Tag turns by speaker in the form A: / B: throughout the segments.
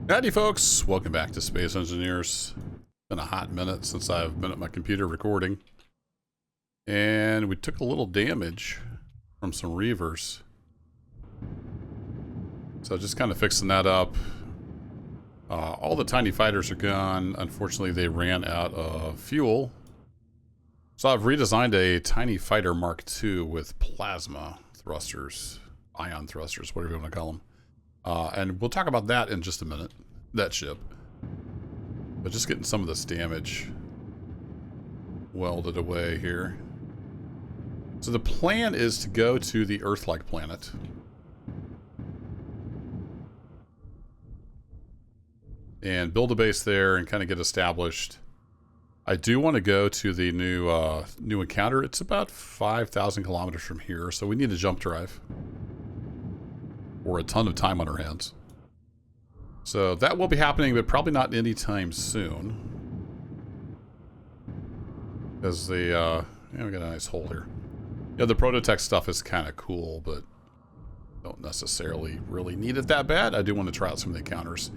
A: Howdy folks, welcome back to Space Engineers. Been a hot minute since I've been at my computer recording. And we took a little damage from some Reavers. So just kind of fixing that up. All the tiny fighters are gone. Unfortunately, they ran out of fuel. So I've redesigned a tiny fighter Mark II with plasma thrusters, ion thrusters, whatever you want to call them. And we'll talk about that in just a minute, that ship. But just getting some of this damage welded away here. So the plan is to go to the Earth-like planet. And build a base there and kind of get established. I do want to go to the new encounter. It's about 5,000 kilometers from here, so we need a jump drive. Or a ton of time on our hands. So that will be happening, but probably not anytime soon. Because the, yeah, we got a nice hole here. Yeah, the prototech stuff is kind of cool, but don't necessarily really need it that bad. I do want to try out some of the encounters.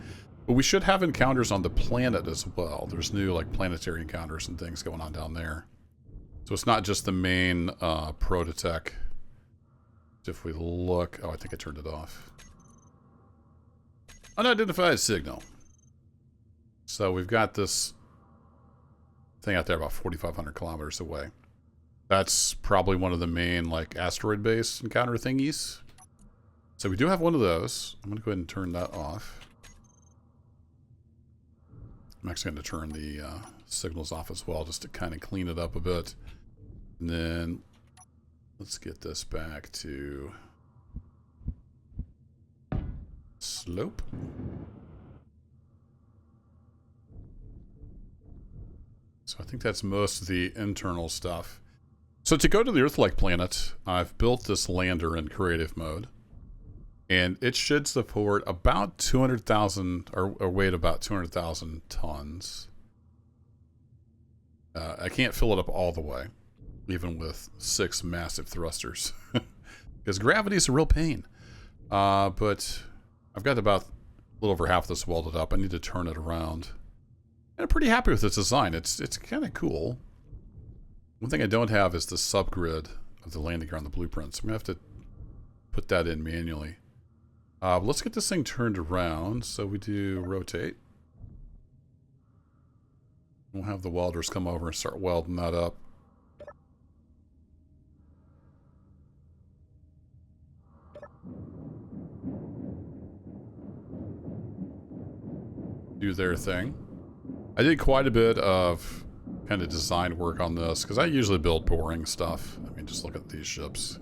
A: But we should have encounters on the planet as well. There's new, like, planetary encounters and things going on down there. So it's not just the main prototech. If we look... Oh, I think I turned it off. Unidentified signal. So we've got this thing out there about 4,500 kilometers away. That's probably one of the main, like, asteroid base encounter thingies. So we do have one of those. I'm going to go ahead and turn that off. I'm actually going to turn the signals off as well, just to kind of clean it up a bit. And then... let's get this back to slope. So I think that's most of the internal stuff. So to go to the Earth-like planet, I've built this lander in creative mode. And it should support about 200,000, or weight about 200,000 tons. I can't fill it up all the way. Even with 6 massive thrusters. Because gravity is a real pain. But I've got about a little over half of this welded up. I need to turn it around. And I'm pretty happy with its design. It's kind of cool. One thing I don't have is the subgrid of the landing gear on the blueprints. I'm going to have to put that in manually. But let's get this thing turned around. So we do rotate. We'll have the welders come over and start welding that up. Do their thing. I did quite a bit of kind of design work on this because I usually build boring stuff. I mean, just look at these ships.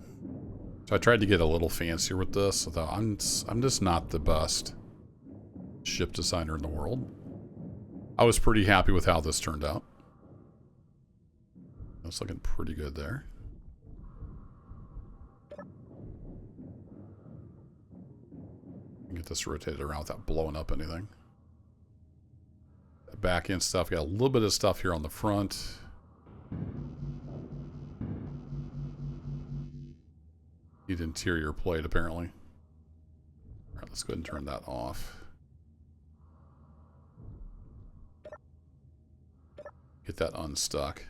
A: So I tried to get a little fancier with this, although I'm just not the best ship designer in the world. I was pretty happy with how this turned out. It's looking pretty good there. Get this rotated around without blowing up anything. Back end stuff. Got a little bit of stuff here on the front. Need interior plate apparently. Alright, let's go ahead and turn that off. Get that unstuck.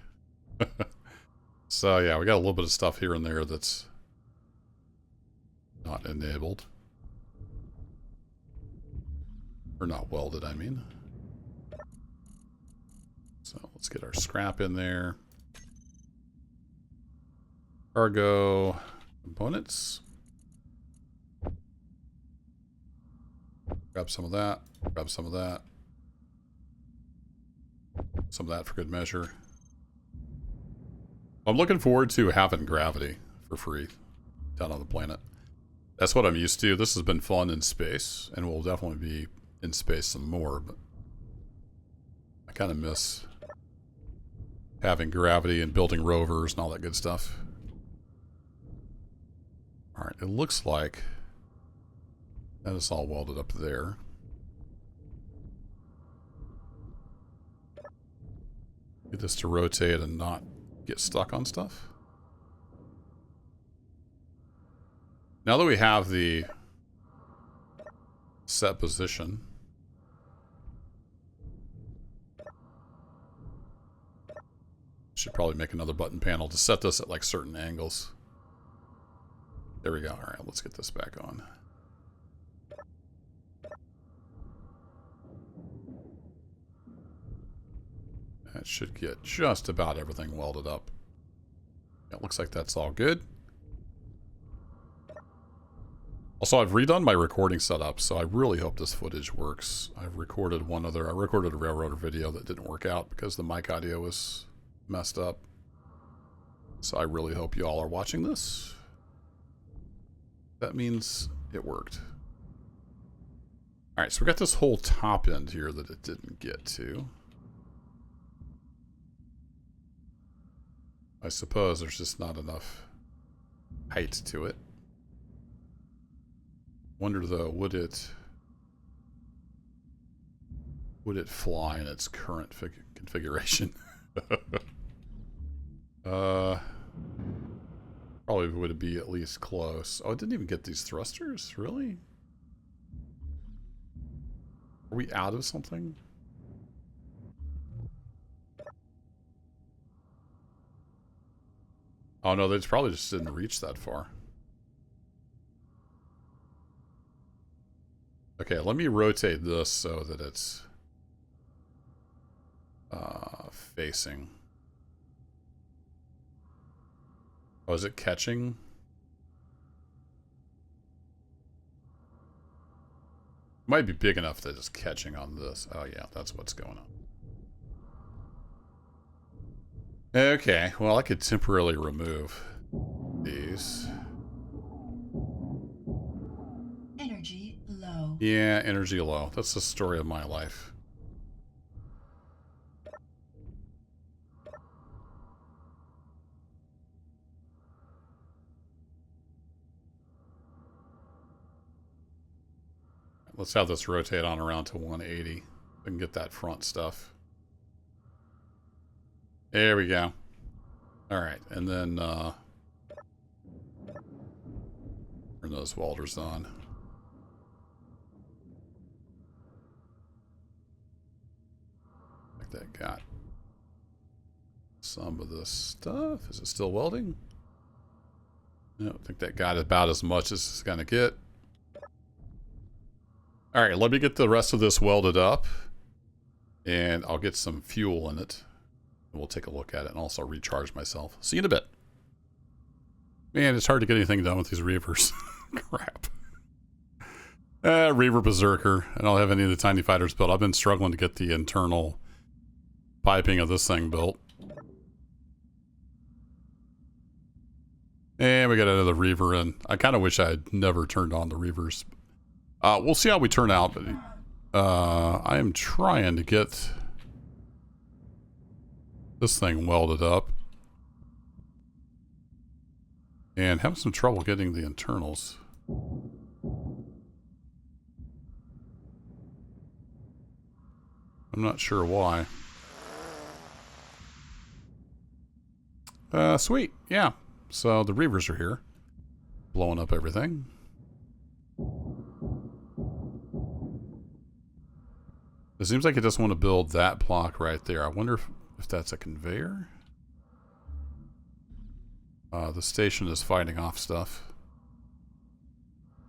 A: So yeah, we got a little bit of stuff here and there that's not enabled. Or not welded, I mean. So let's get our scrap in there. Cargo components. Grab some of that. Grab some of that. Some of that for good measure. I'm looking forward to having gravity for free down on the planet. That's what I'm used to. This has been fun in space, and will definitely be in space some more, but I kind of miss having gravity and building rovers and all that good stuff. Alright, it looks like that is all welded up there. Get this to rotate and not get stuck on stuff. Now that we have the set position, probably make another button panel to set this at like certain angles. There we go. All right, let's get this back on. That should get just about everything welded up. It looks like that's all good. Also, I've redone my recording setup, so I really hope this footage works. I recorded a railroader video that didn't work out because the mic audio was messed up. So I really hope you all are watching this. That means it worked. Alright, so we got this whole top end here that it didn't get to. I suppose there's just not enough height to it. Wonder though, would it fly in its current configuration? Probably would be at least close. Oh, it didn't even get these thrusters? Really? Are we out of something? Oh no, they probably just didn't reach that far. Okay, let me rotate this so that it's facing. Oh, is it catching? Might be big enough that it's catching on this. Oh yeah, that's what's going on. Okay, well I could temporarily remove these.
B: Energy low.
A: Yeah, energy low. That's the story of my life. Let's have this rotate on around to 180. We can get that front stuff. There we go. Alright, and then turn those welders on. Like that got some of this stuff. Is it still welding? No, I think that got about as much as it's gonna get. Alright, let me get the rest of this welded up. And I'll get some fuel in it. We'll take a look at it and also recharge myself. See you in a bit. Man, it's hard to get anything done with these Reavers. Crap. Reaver Berserker. I don't have any of the tiny fighters built. I've been struggling to get the internal piping of this thing built. And we got another Reaver in. I kind of wish I had never turned on the Reavers. We'll see how we turn out. I am trying to get this thing welded up. And having some trouble getting the internals. I'm not sure why. Sweet. Yeah. So the Reavers are here. Blowing up everything. It seems like it just want to build that block right there. I wonder if that's a conveyor. The station is fighting off stuff.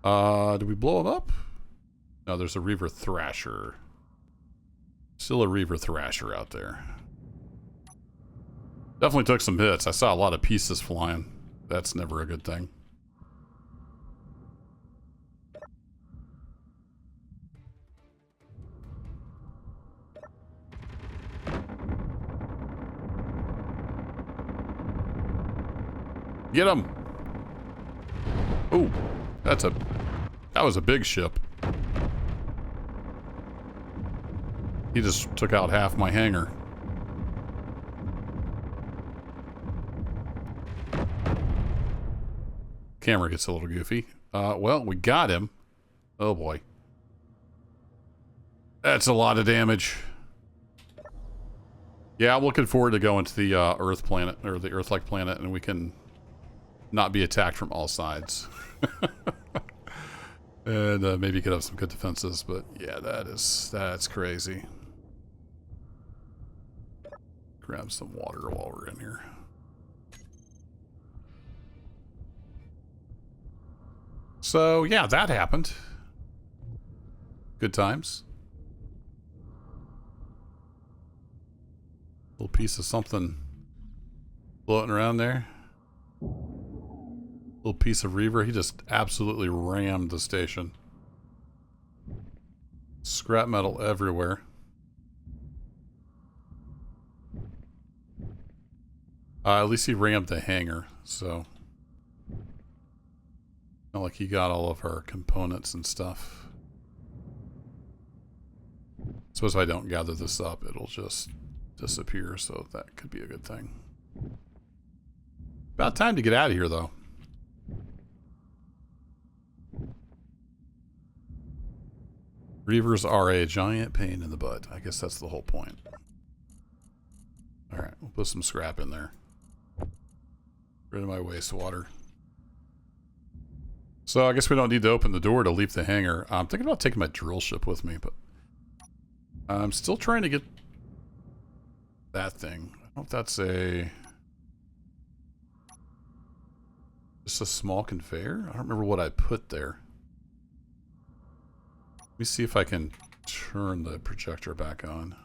A: Do we blow it up? No, there's a Reaver Thrasher. Still a Reaver Thrasher out there. Definitely took some hits. I saw a lot of pieces flying. That's never a good thing. Get him! Ooh, that was a big ship. He just took out half my hangar. Camera gets a little goofy. Well, we got him. Oh boy. That's a lot of damage. Yeah, I'm looking forward to going to the Earth planet, or the Earth-like planet, and we can not be attacked from all sides. And maybe get up some good defenses, but yeah, that's crazy. Grab some water while we're in here. So, yeah, that happened. Good times. Little piece of something floating around there. Little piece of Reaver. He just absolutely rammed the station. Scrap metal everywhere. At least he rammed the hangar, so... Not like he got all of our components and stuff. Suppose if I don't gather this up, it'll just disappear, so that could be a good thing. About time to get out of here, though. Reavers are a giant pain in the butt. I guess that's the whole point. Alright, we'll put some scrap in there. Rid of my wastewater. So I guess we don't need to open the door to leave the hangar. I'm thinking about taking my drill ship with me, but I'm still trying to get that thing. I don't know if that's just a small conveyor. I don't remember what I put there. Let me see if I can turn the projector back on.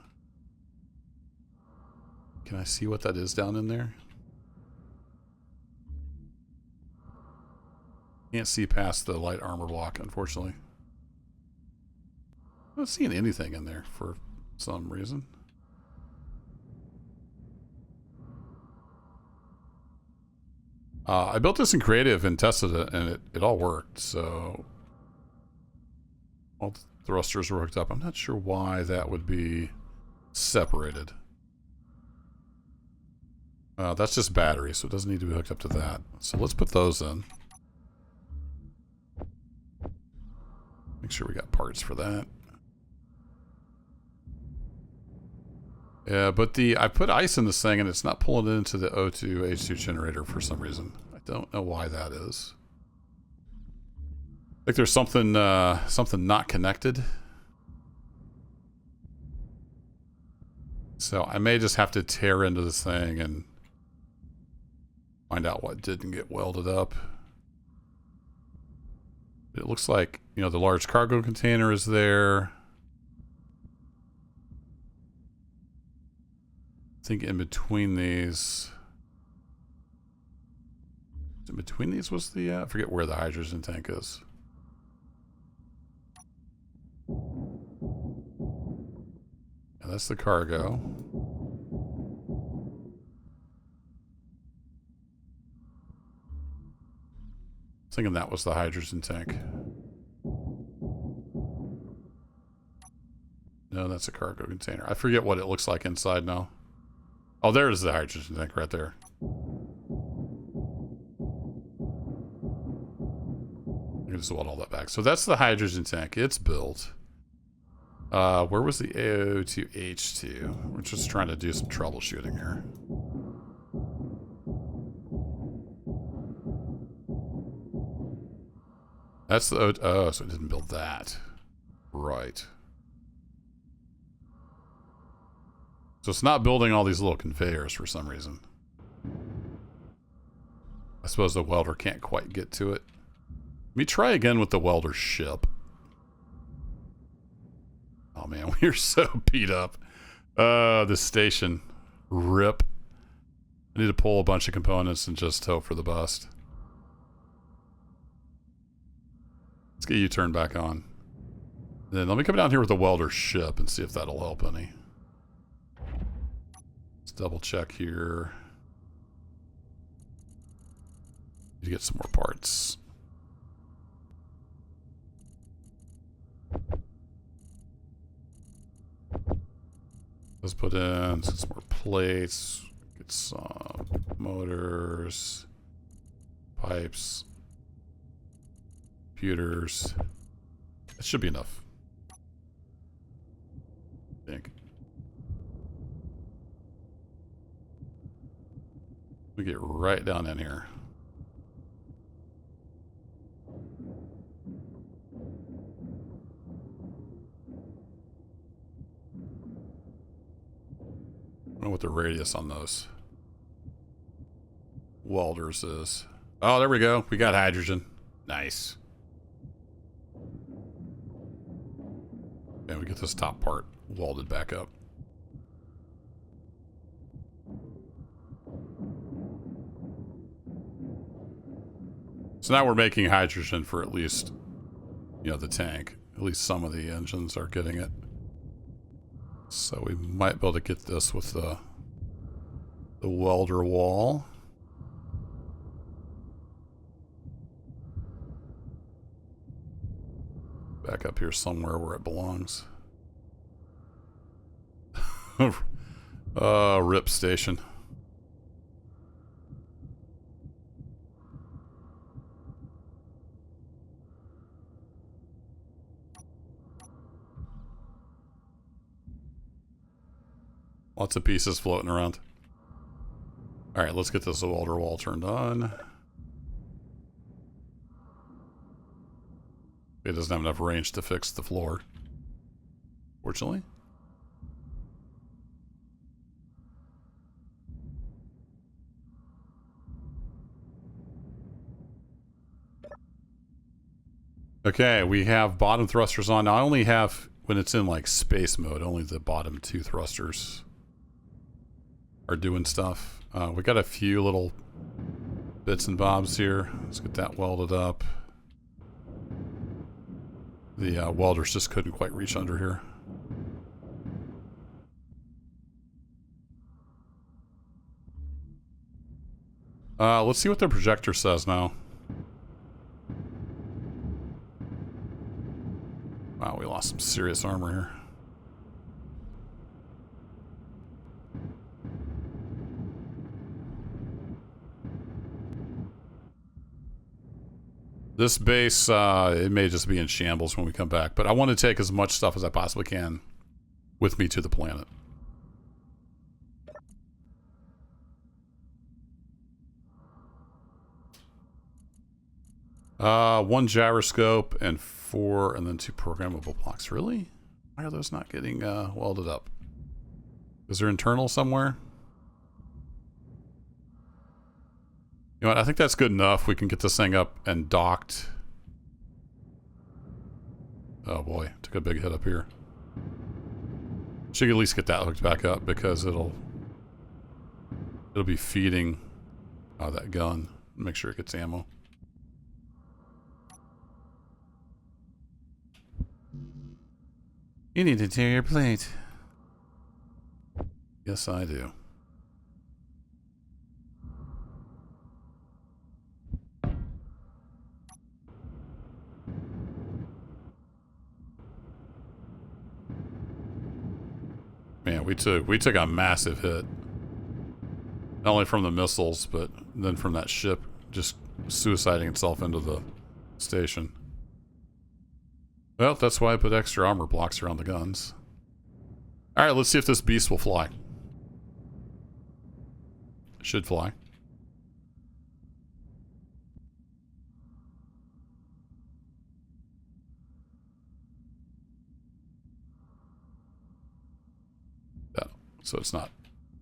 A: Can I see what that is down in there? Can't see past the light armor block, unfortunately. I'm not seeing anything in there for some reason. I built this in creative and tested it, and it all worked, so all the thrusters were hooked up. I'm not sure why that would be separated. That's just battery, so it doesn't need to be hooked up to that. So let's put those in. Make sure we got parts for that. Yeah, but I put ice in this thing and it's not pulling it into the O2 H2 generator for some reason. I don't know why that is. Like there's something not connected. So I may just have to tear into this thing and find out what didn't get welded up. It looks like, you know, the large cargo container is there. I think in between these... In between these was the... I forget where the hydrogen tank is. Yeah, that's the cargo. Thinking that was the hydrogen tank. No, that's a cargo container. I forget what it looks like inside now. Oh, there's the hydrogen tank right there. I can just weld all that back. So that's the hydrogen tank. It's built. Where was the AO2H2? We're just trying to do some troubleshooting here. That's the... Oh, so it didn't build that. Right. So it's not building all these little conveyors for some reason. I suppose the welder can't quite get to it. Let me try again with the welder ship. Oh man, we're so beat up. This station. RIP. I need to pull a bunch of components and just hope for the best. Let's get you turned back on. Then let me come down here with the welder ship and see if that'll help any. Let's double check here. Need to get some more parts. Let's put in some more plates. Get some motors. Pipes. Computers. That should be enough. I think. We get right down in here. wonder what the radius on those welders is. Oh, there we go. We got hydrogen. Nice. And we get this top part welded back up. So now we're making hydrogen for at least, you know, the tank. At least some of the engines are getting it. So we might be able to get this with the welder wall. Back up here somewhere where it belongs. RIP station. Lots of pieces floating around. Alright, let's get this welder wall turned on. It doesn't have enough range to fix the floor, fortunately. Okay, we have bottom thrusters on. Now, I only have, when it's in like space mode, only the bottom two thrusters are doing stuff. We got a few little bits and bobs here. Let's get that welded up. The welders just couldn't quite reach under here. Let's see what the projector says now. Wow, we lost some serious armor here. This base, it may just be in shambles when we come back, but I want to take as much stuff as I possibly can with me to the planet. One gyroscope and then 2 programmable blocks. Really? Why are those not getting welded up? Is there internal somewhere? You know what? I think that's good enough. We can get this thing up and docked. Oh boy, took a big hit up here. Should at least get that hooked back up because it'll be feeding that gun. Make sure it gets ammo. You need to tear your plate. Yes, I do. Man, we took a massive hit. Not only from the missiles, but then from that ship just suiciding itself into the station. Well, that's why I put extra armor blocks around the guns. Alright, let's see if this beast will fly. Should fly. Yeah, so it's not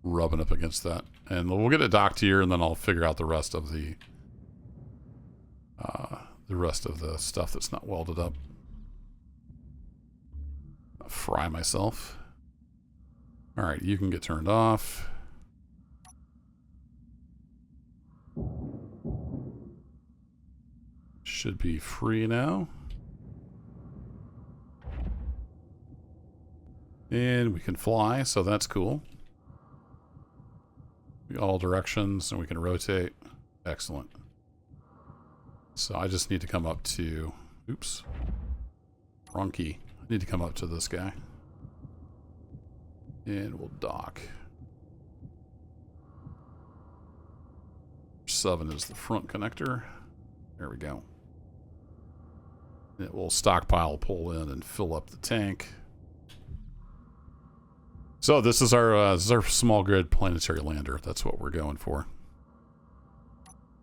A: rubbing up against that. And we'll get it docked here, and then I'll figure out the rest of the stuff that's not welded up. I'll fry myself. Alright, you can get turned off. Should be free now. And we can fly, so that's cool. All directions, and we can rotate. Excellent. So I just need to come up to... Oops. Wrong key. I need to come up to this guy. And we'll dock. 7 is the front connector. There we go. It will stockpile, pull in, and fill up the tank. So this is our small grid planetary lander. That's what we're going for.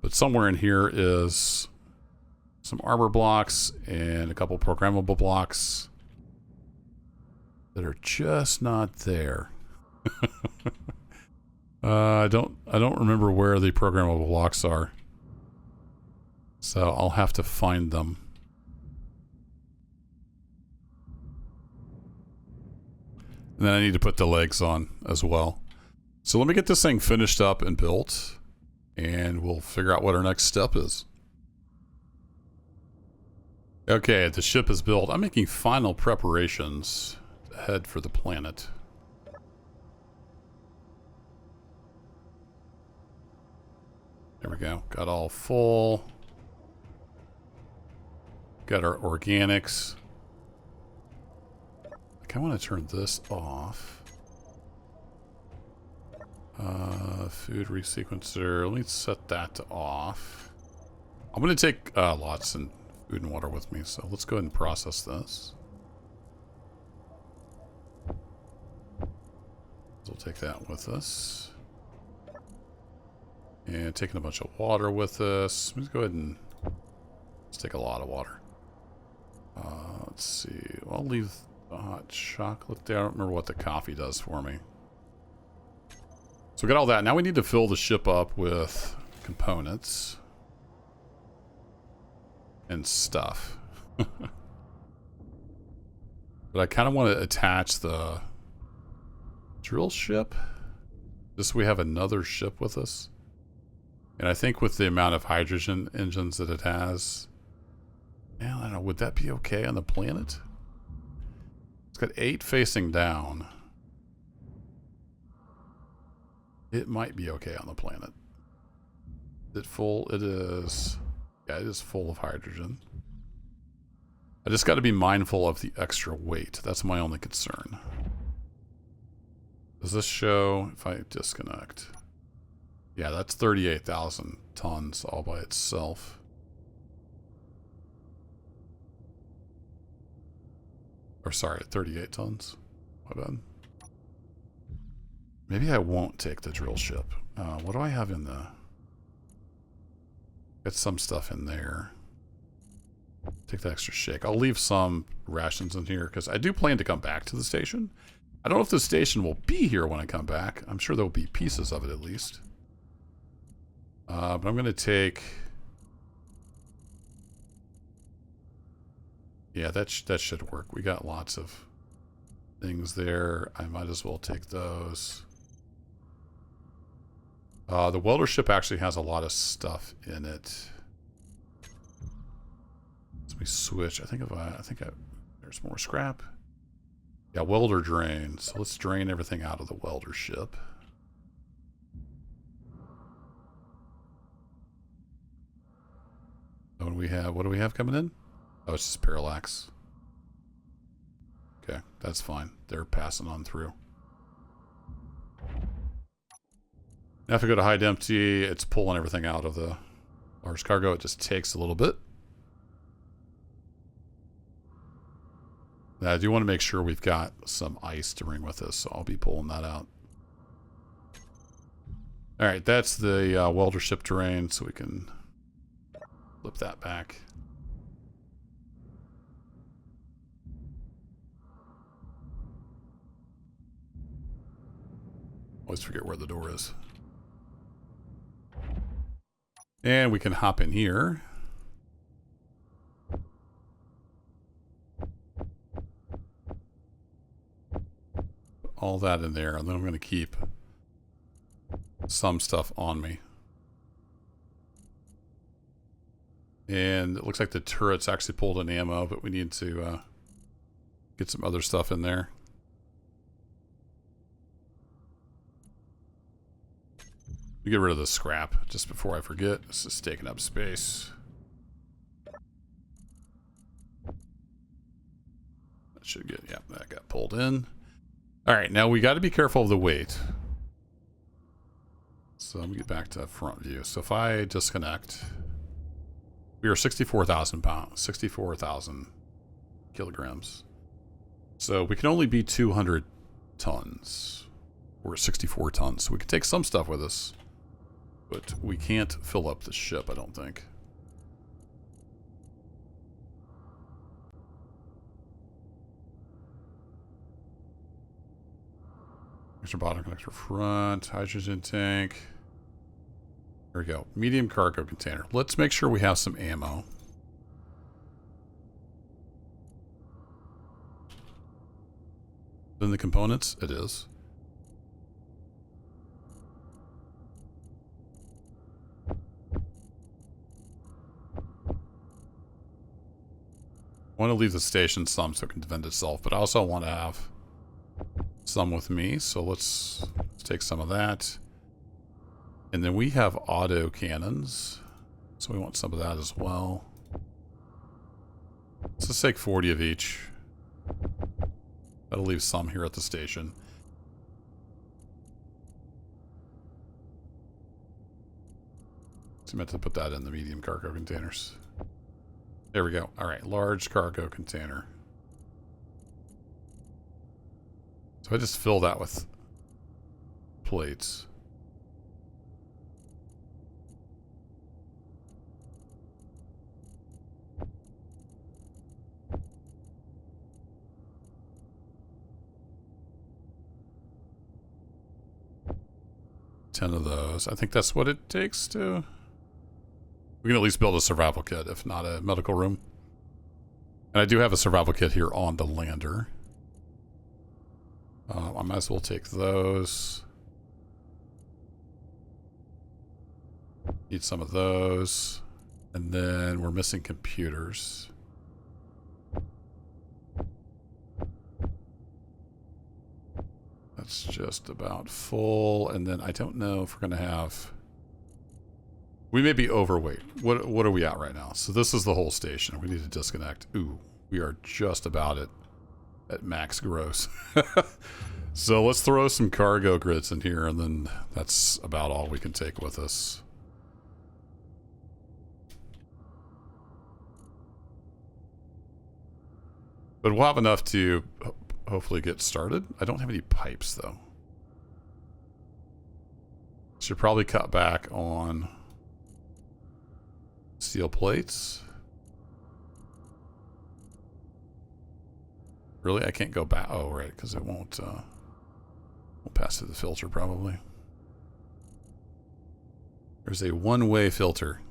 A: But somewhere in here is some armor blocks and a couple programmable blocks that are just not there. I don't remember where the programmable locks are. So I'll have to find them. And then I need to put the legs on as well. So let me get this thing finished up and built, and we'll figure out what our next step is. Okay, the ship is built. I'm making final preparations to head for the planet. There we go. Got all full. Got our organics. I kind of want to turn this off. Food resequencer. Let me set that to off. I'm going to take lots of food and water with me, so let's go ahead and process this. We'll take that with us. And taking a bunch of water with us. Let's go ahead and let's take a lot of water. Let's see. Well, I'll leave the hot chocolate there. I don't remember what the coffee does for me. So we got all that. Now we need to fill the ship up with components and stuff. But I kind of want to attach the drill ship. Just so we have another ship with us. And I think with the amount of hydrogen engines that it has, yeah, I don't know, would that be okay on the planet? It's got 8 facing down. It might be okay on the planet. Is it full? It is. Yeah, it is full of hydrogen. I just got to be mindful of the extra weight. That's my only concern. Does this show if I disconnect? Yeah, that's 38,000 tons all by itself. Or sorry, 38 tons. My bad. Maybe I won't take the drill ship. What do I have in the... Got some stuff in there. Take the extra shake. I'll leave some rations in here because I do plan to come back to the station. I don't know if the station will be here when I come back. I'm sure there'll be pieces of it at least. But I'm going to take... Yeah, that should work. We got lots of things there. I might as well take those. The welder ship actually has a lot of stuff in it. Let me switch. I think there's more scrap. Yeah, welder drain. So let's drain everything out of the welder ship. What do we have coming in? Oh, it's just parallax. Okay, that's fine. They're passing on through. Now if we go to high empty, it's pulling everything out of the large cargo. It just takes a little bit. Now, I do want to make sure we've got some ice to bring with us, so I'll be pulling that out. Alright, that's the welder ship terrain, so we can flip that back. Always forget where the door is. And we can hop in here. All that in there, and then I'm going to keep some stuff on me. And it looks like the turret's actually pulled in ammo, but we need to get some other stuff in there. We get rid of the scrap just before I forget. This is taking up space. That should get, yeah, that got pulled in. All right, now we got to be careful of the weight. So let me get back to front view. So if I disconnect, we are 64,000 pounds, 64,000 kilograms. So we can only be 200 tons. We're 64 tons, so we can take some stuff with us. But we can't fill up the ship, I don't think. There's your bottom connector front, hydrogen tank. There we go. Medium cargo container. Let's make sure we have some ammo. In the components, it is. I want to leave the station some so it can defend itself, but I also want to have some with me, so let's take some of that. And then we have auto cannons, so we want some of that as well. Let's just take 40 of each. That'll leave some here at the station. So I meant to put that in the medium cargo containers. There we go. All right, large cargo container. So I just fill that with plates. Ten of those. I think that's what it takes to... We can at least build a survival kit, if not a medical room. And I do have a survival kit here on the lander. I might as well take those. Need some of those. And then we're missing computers. That's just about full. And then I don't know if we're going to have... We may be overweight. What are we at right now? So this is the whole station. We need to disconnect. Ooh, we are just about at max gross. So let's throw some cargo grids in here, and then that's about all we can take with us. But we'll have enough to hopefully get started. I don't have any pipes, though. Should probably cut back on steel plates. Really? I can't go back. Oh, right, because it won't pass through the filter, probably. There's a one-way filter.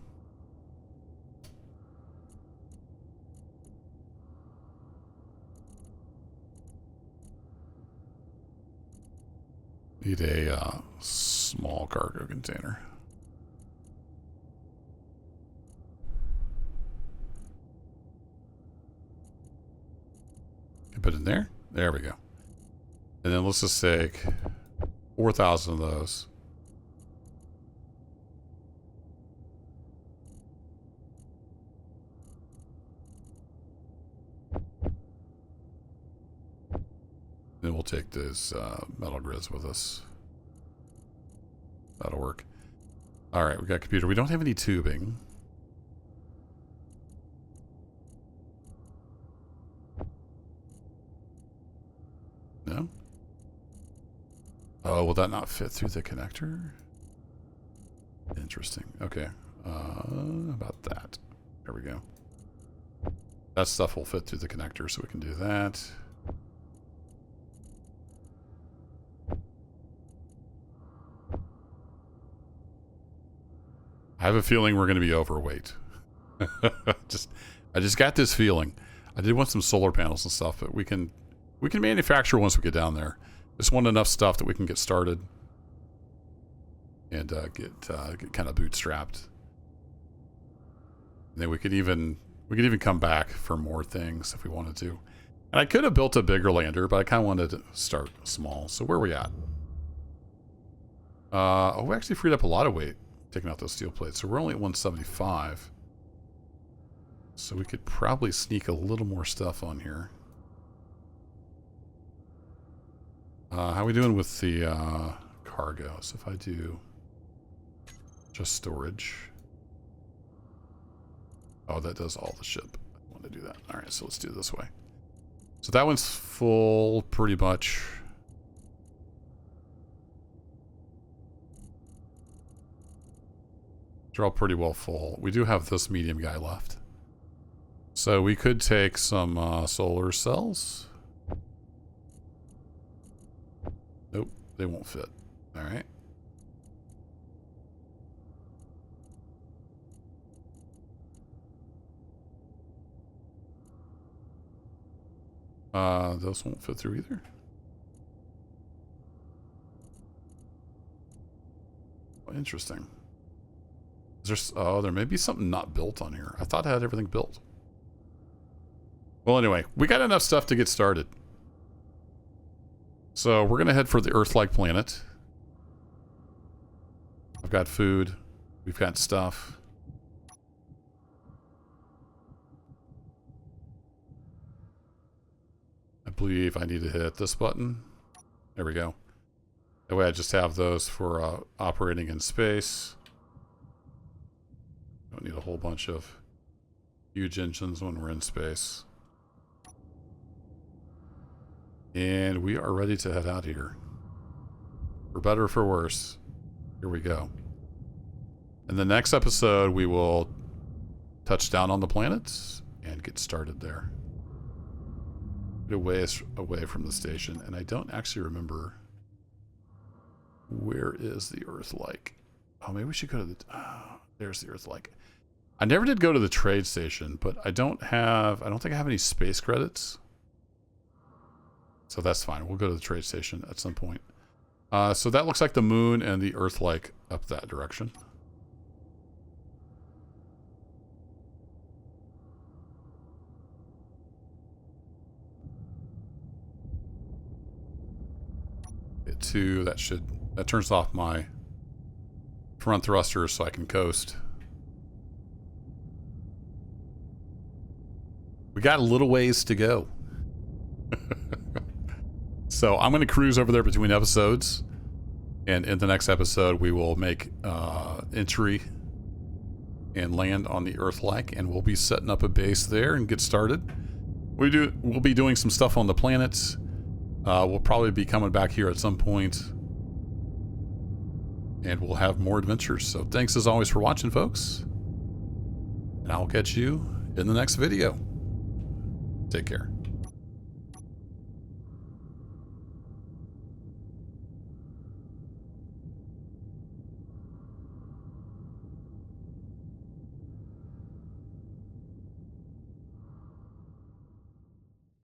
A: Need a small cargo container. Put it in there. There we go. And then let's just take 4,000 of those. Then we'll take those metal grids with us. That'll work. All right, we got a computer. We don't have any tubing. No? Oh, will that not fit through the connector? Interesting. Okay. About that. There we go. That stuff will fit through the connector, so we can do that. I have a feeling we're going to be overweight. I just got this feeling. I did want some solar panels and stuff, but we can manufacture once we get down there. Just want enough stuff that we can get started and get kind of bootstrapped. And then we could even come back for more things if we wanted to. And I could have built a bigger lander, but I kind of wanted to start small. So where are we at? Oh, we actually freed up a lot of weight taking out those steel plates. So we're only at 175. So we could probably sneak a little more stuff on here. How are we doing with the cargo? So if I do just storage. Oh, that does all the ship. I want to do that. All right, so let's do it this way. So that one's full pretty much. They're all pretty well full. We do have this medium guy left. So we could take some solar cells. Nope, They won't fit. All right. Those won't fit through either. Oh, interesting. Is there, oh, there may be something not built on here. I thought I had everything built. Well, anyway, we got enough stuff to get started. So we're going to head for the Earth-like planet. I've got food. We've got stuff. I believe I need to hit this button. There we go. That way I just have those for operating in space. Don't need a whole bunch of huge engines when we're in space. And we are ready to head out here. For better or for worse. Here we go. In the next episode, we will touch down on the planets and get started there. A ways away from the station, and I don't actually remember where is the Earth-like. Oh, maybe we should go to the... Oh, there's the Earth-like. I never did go to the trade station, but I don't think I have any space credits. So that's fine. We'll go to the trade station at some point. So that looks like the moon and the Earth-like up that direction. Hit 2. That turns off my front thrusters so I can coast. We got a little ways to go. So I'm going to cruise over there between episodes, and in the next episode we will make entry and land on the Earth-like, and we'll be setting up a base there and get started. We'll be doing some stuff on the planets. We'll probably be coming back here at some point, and we'll have more adventures. So thanks as always for watching, folks, and I'll catch you in the next video. Take care.